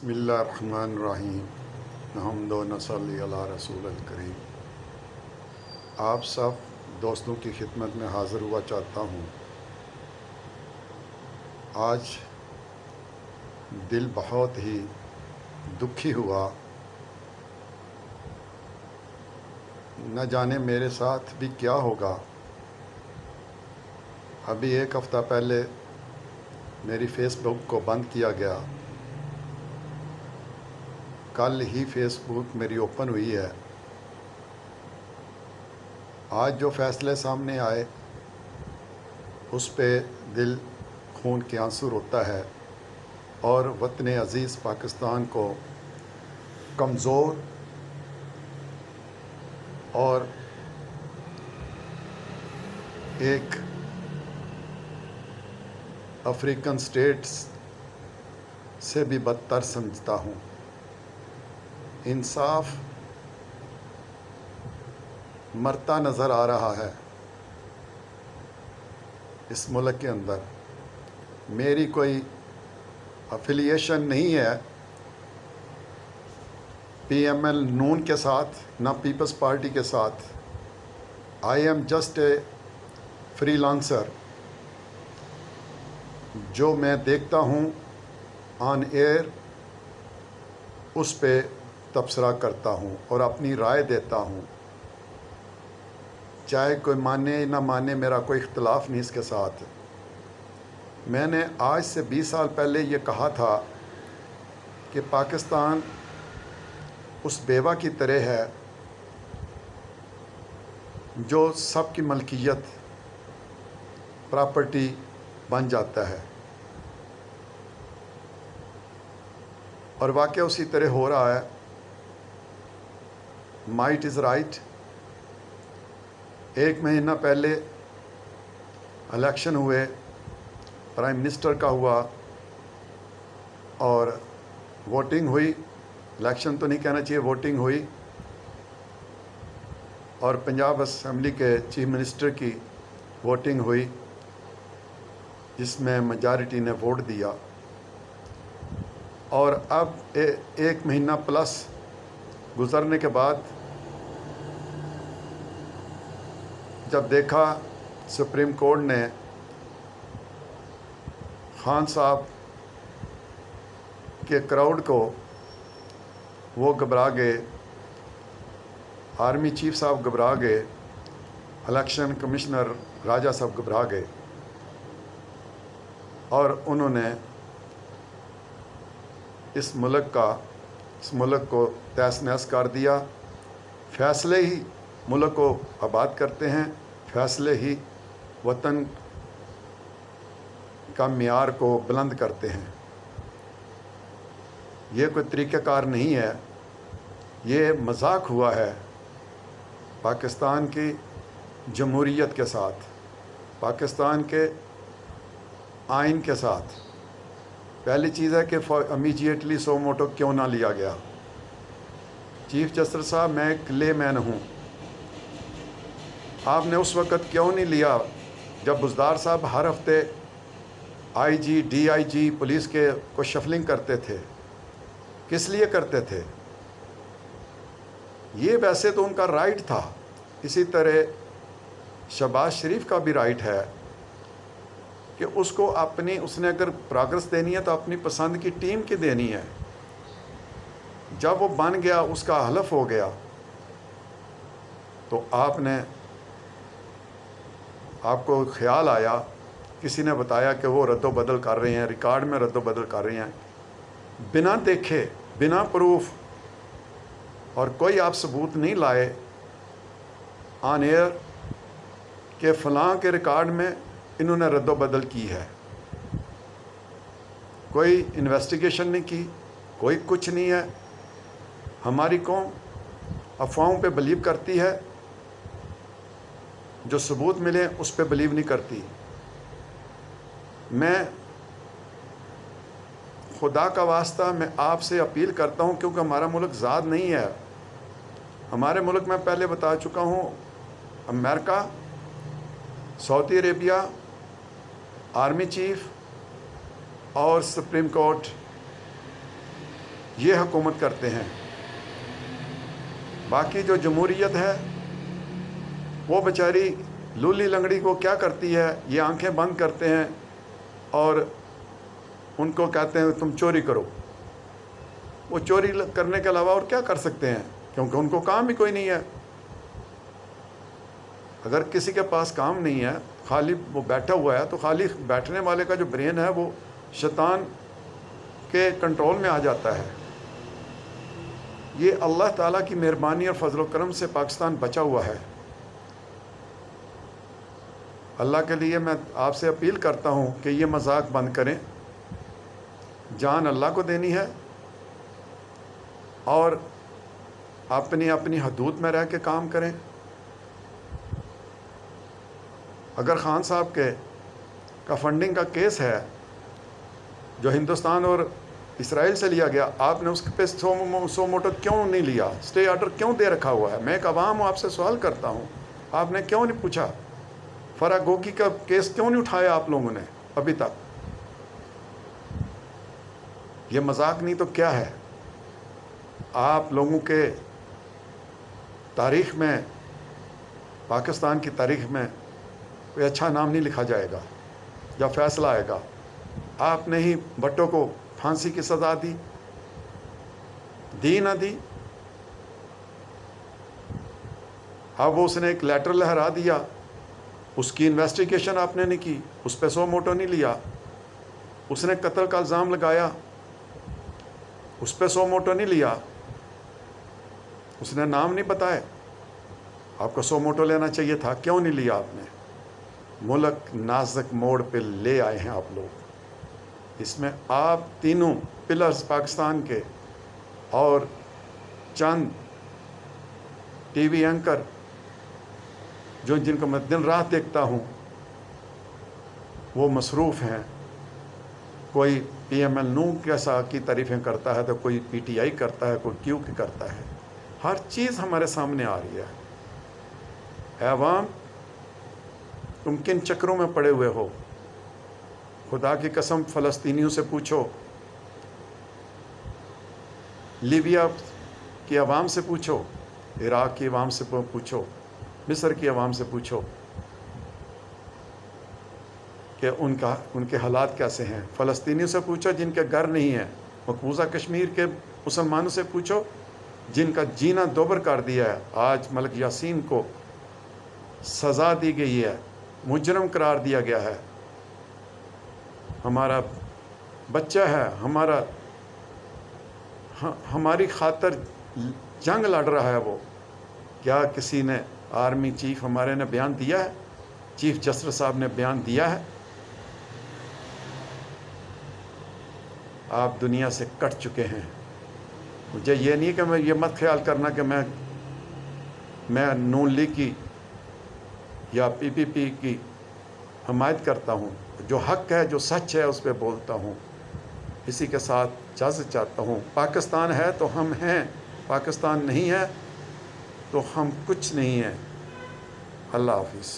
بسم اللہ الرحمن الرحیم نحمد و نصلی علی رسول الکریم۔ آپ سب دوستوں کی خدمت میں حاضر ہوا چاہتا ہوں۔ آج دل بہت ہی دکھی ہوا، نہ جانے میرے ساتھ بھی کیا ہوگا۔ ابھی ایک ہفتہ پہلے میری فیس بک کو بند کیا گیا، کل ہی فیس بک میری اوپن ہوئی ہے۔ آج جو فیصلے سامنے آئے اس پہ دل خون کے آنسو روتا ہے اور وطن عزیز پاکستان کو کمزور اور ایک افریقن سٹیٹس سے بھی بدتر سمجھتا ہوں۔ انصاف مرتا نظر آ رہا ہے اس ملک کے اندر۔ میری کوئی افیلیشن نہیں ہے پی ایم ایل نون کے ساتھ، نہ پیپلز پارٹی کے ساتھ۔ I am just a free lancer. جو میں دیکھتا ہوں آن ایئر اس پہ تبصرہ کرتا ہوں اور اپنی رائے دیتا ہوں، چاہے کوئی مانے نہ مانے، میرا کوئی اختلاف نہیں اس کے ساتھ۔ میں نے آج سے 20 سال پہلے یہ کہا تھا کہ پاکستان اس بیوہ کی طرح ہے جو سب کی ملکیت پراپرٹی بن جاتا ہے، اور واقعہ اسی طرح ہو رہا ہے۔ Might is right. ایک مہینہ پہلے الیکشن ہوئے، پرائم منسٹر کا ہوا اور ووٹنگ ہوئی۔ الیکشن تو نہیں کہنا چاہیے، ووٹنگ ہوئی، اور پنجاب اسمبلی کے چیف منسٹر کی ووٹنگ ہوئی جس میں میجارٹی نے ووٹ دیا۔ اور اب ایک مہینہ پلس گزرنے کے بعد جب دیکھا سپریم کورٹ نے خان صاحب کے کراؤڈ کو، وہ گھبرا گئے، آرمی چیف صاحب گھبرا گئے، الیکشن کمشنر راجہ صاحب گھبرا گئے، اور انہوں نے اس ملک کو تہس نہس کر دیا۔ فیصلے ہی ملک کو آباد کرتے ہیں، فیصلے ہی وطن کا معیار کو بلند کرتے ہیں۔ یہ کوئی طریقہ کار نہیں ہے، یہ مذاق ہوا ہے پاکستان کی جمہوریت کے ساتھ، پاکستان کے آئین کے ساتھ۔ پہلی چیز ہے کہ امیجیٹلی سو موٹو کیوں نہ لیا گیا۔ چیف جسٹس صاحب، میں ایک لے مین ہوں، آپ نے اس وقت کیوں نہیں لیا جب بزدار صاحب ہر ہفتے آئی G D I G police کے کو شفلنگ کرتے تھے؟ کس لیے کرتے تھے؟ یہ ویسے تو ان کا رائٹ تھا، اسی طرح شہباز شریف کا بھی رائٹ ہے کہ اس نے اگر پروگرس دینی ہے تو اپنی پسند کی ٹیم کی دینی ہے۔ جب وہ بن گیا، اس کا حلف ہو گیا، تو آپ کو خیال آیا، کسی نے بتایا کہ وہ رد و بدل کر رہے ہیں، ریکارڈ میں رد و بدل کر رہے ہیں، بنا دیکھے، بنا پروف، اور کوئی آپ ثبوت نہیں لائے آن ایئر کہ فلاں کے ریکارڈ میں انہوں نے رد و بدل کی ہے۔ کوئی انویسٹیگیشن نہیں کی، کوئی کچھ نہیں ہے۔ ہماری قوم افواہوں پہ بلیو کرتی ہے، جو ثبوت ملے اس پہ بلیو نہیں کرتی۔ میں خدا کا واسطہ میں آپ سے اپیل کرتا ہوں، کیونکہ ہمارا ملک ذات نہیں ہے۔ ہمارے ملک میں پہلے بتا چکا ہوں، امریکہ، سعودی عربیہ، آرمی چیف اور سپریم کورٹ یہ حکومت کرتے ہیں. باقی جو جمہوریت ہے وہ بیچاری لولی لنگڑی کو کیا کرتی ہے, یہ آنکھیں بند کرتے ہیں اور ان کو کہتے ہیں تم چوری کرو. وہ چوری کرنے کے علاوہ اور کیا کر سکتے ہیں, کیونکہ ان کو کام ہی کوئی نہیں ہے. اگر کسی کے پاس کام نہیں ہے, خالی وہ بیٹھا ہوا ہے, تو خالی بیٹھنے والے کا جو برین ہے وہ شیطان کے کنٹرول میں آ جاتا ہے. یہ اللہ تعالیٰ کی مہربانی اور فضل و کرم سے پاکستان بچا ہوا ہے. اللہ کے لیے میں آپ سے اپیل کرتا ہوں کہ یہ مذاق بند کریں. جان اللہ کو دینی ہے اور اپنی اپنی حدود میں رہ کے کام کریں. اگر خان صاحب کا فنڈنگ کا کیس ہے جو ہندوستان اور اسرائیل سے لیا گیا, آپ نے اس پہ سو موٹو کیوں نہیں لیا؟ اسٹے آرڈر کیوں دے رکھا ہوا ہے؟ میں ایک عوام ہوں, آپ سے سوال کرتا ہوں, آپ نے کیوں نہیں پوچھا؟ فرح گوگی کا کیس کیوں نہیں اٹھایا آپ لوگوں نے ابھی تک؟ یہ مذاق نہیں تو کیا ہے؟ آپ لوگوں کے تاریخ میں, پاکستان کی تاریخ میں کوئی اچھا نام نہیں لکھا جائے گا جب فیصلہ آئے گا. آپ نے ہی بھٹو کو پھانسی کی سزا دی نہ دی. اب اس نے ایک لیٹر لہرا دیا, اس کی انویسٹیگیشن آپ نے نہیں کی, اس پہ سو موٹو نہیں لیا. اس نے قتل کا الزام لگایا, اس پہ سو موٹو نہیں لیا. اس نے نام نہیں بتائے, آپ کو سو موٹو لینا چاہیے تھا, کیوں نہیں لیا آپ نے؟ ملک نازک موڑ پہ لے آئے ہیں آپ لوگ. اس میں آپ تینوں پلرز پاکستان کے اور چند ٹی وی اینکر جن کو میں دن رات دیکھتا ہوں وہ مصروف ہیں. کوئی پی ایم ایل نو کیسا کی تعریفیں کرتا ہے, تو کوئی پی ٹی آئی کرتا ہے, کوئی کیو کی کرتا ہے. ہر چیز ہمارے سامنے آ رہی ہے. اے عوام, تم کن چکروں میں پڑے ہوئے ہو؟ خدا کی قسم فلسطینیوں سے پوچھو, لیبیا کی عوام سے پوچھو, عراق کی عوام سے پوچھو, مصر کی عوام سے پوچھو کہ ان کے حالات کیسے ہیں. فلسطینیوں سے پوچھو جن کے گھر نہیں ہیں. مقبوضہ کشمیر کے مسلمانوں سے پوچھو جن کا جینا دوبر کر دیا ہے. آج ملک یاسین کو سزا دی گئی ہے, مجرم قرار دیا گیا ہے. ہمارا بچہ ہے, ہماری خاطر جنگ لڑ رہا ہے. وہ کیا کسی نے, آرمی چیف ہمارے نے بیان دیا ہے, چیف جسٹس صاحب نے بیان دیا ہے؟ آپ دنیا سے کٹ چکے ہیں. مجھے یہ نہیں کہ میں یہ مت خیال کرنا کہ میں نون لیگ کی یا پی پی پی کی حمایت کرتا ہوں. جو حق ہے, جو سچ ہے, اس پہ بولتا ہوں. اسی کے ساتھ اجازت چاہتا ہوں. پاکستان ہے تو ہم ہیں, پاکستان نہیں ہے تو ہم کچھ نہیں ہیں. اللہ حافظ.